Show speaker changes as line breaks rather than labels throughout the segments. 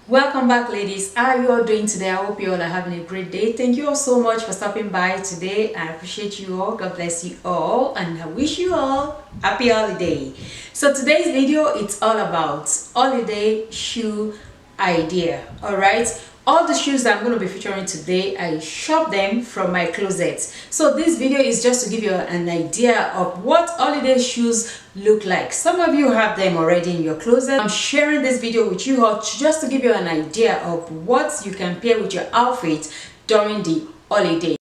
Welcome back, ladies. How are you all doing today? I hope you all are having a great day. Thank you all so much for stopping by today. I appreciate you all. God bless you all, and I wish you all happy holiday. So today's video, it's all about holiday shoe idea. All right, all the shoes that I'm going to be featuring today, I shop them from my closet. So this video is just to give you an idea of what holiday shoes look like. Some of you have them already in your closet. I'm sharing this video with you all just to give you an idea of what you can pair with your outfit during the holiday.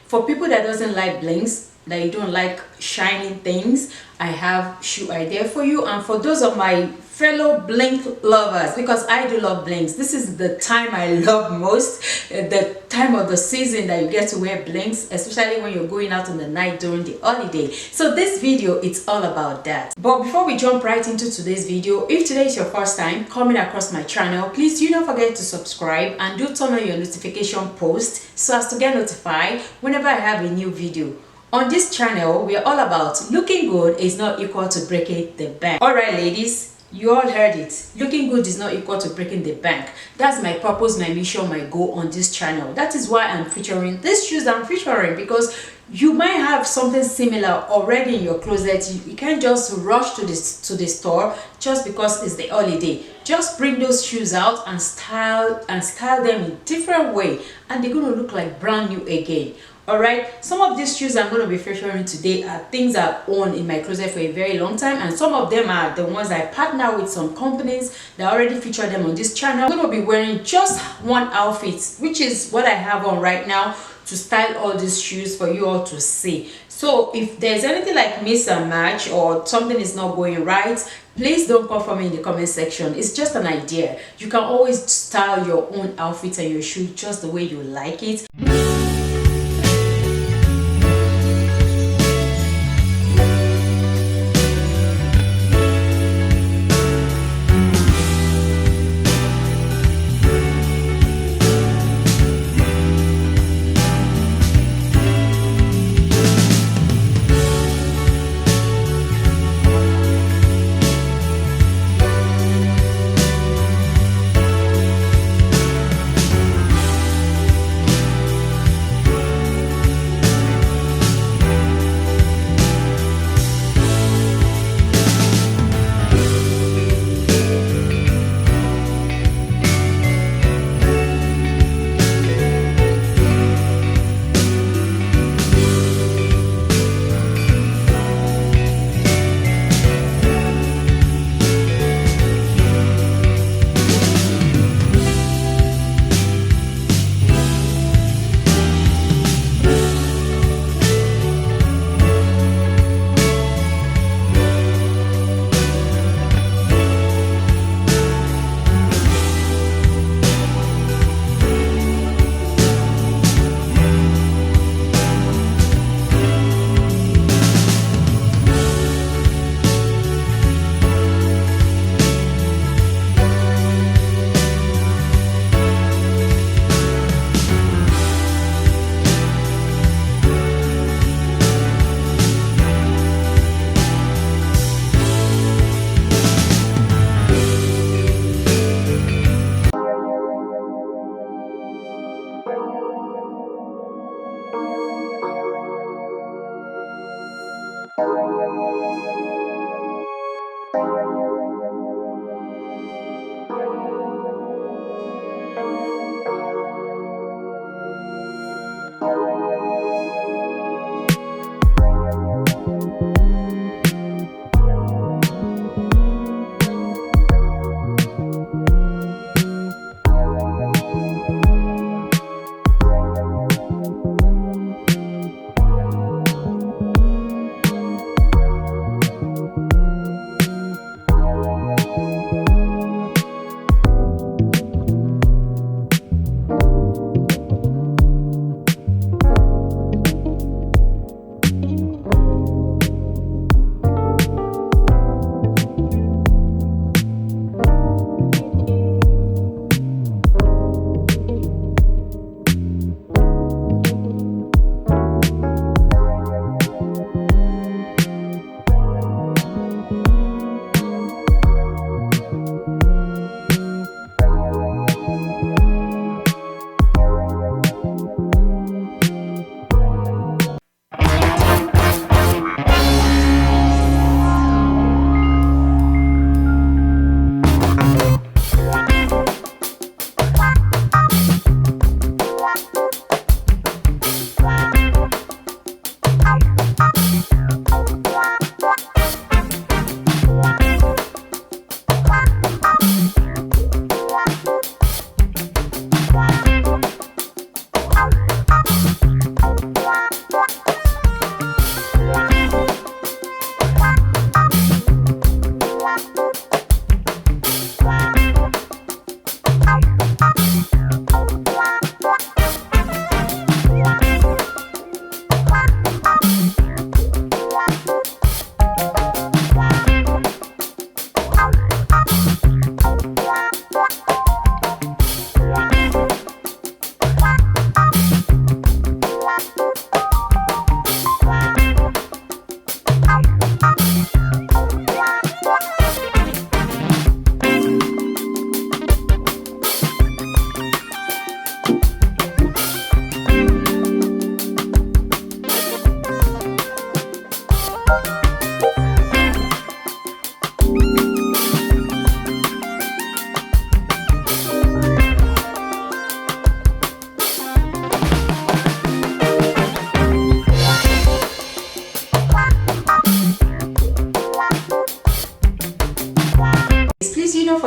For people that doesn't like blings, that you don't like shining things, I have shoe idea for you. And for those of my fellow bling lovers, because I do love blings, this is the time I love most, the time of the season that you get to wear blings, especially when you're going out in the night during the holiday. So this video, it's all about that. But before we jump right into today's video, if today is your first time coming across my channel, please do not forget to subscribe and do turn on your notification post so as to get notified whenever I have a new video. On this channel, we are all about looking good is not equal to breaking the bank. Alright ladies, you all heard it. Looking good is not equal to breaking the bank. That's my purpose, my mission, my goal on this channel. That is why I'm featuring these shoes I'm featuring, because you might have something similar already in your closet. You can't just rush to the store just because it's the holiday. Just bring those shoes out and style them in different way, and they're going to look like brand new again. Alright, some of these shoes I'm going to be featuring today are things I've owned in my closet for a very long time, and some of them are the ones I partner with some companies that already feature them on this channel. I'm going to be wearing just one outfit, which is what I have on right now, to style all these shoes for you all to see. So if there's anything like miss and match or something is not going right, please don't come for me in the comment section. It's just an idea. You can always style your own outfit and your shoe just the way you like it.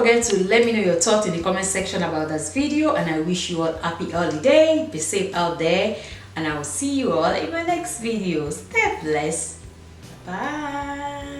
forget to let me know your thoughts in the comment section about this video, and I wish you all happy holiday. Be safe out there, and I will see you all in my next video. Stay blessed. Bye.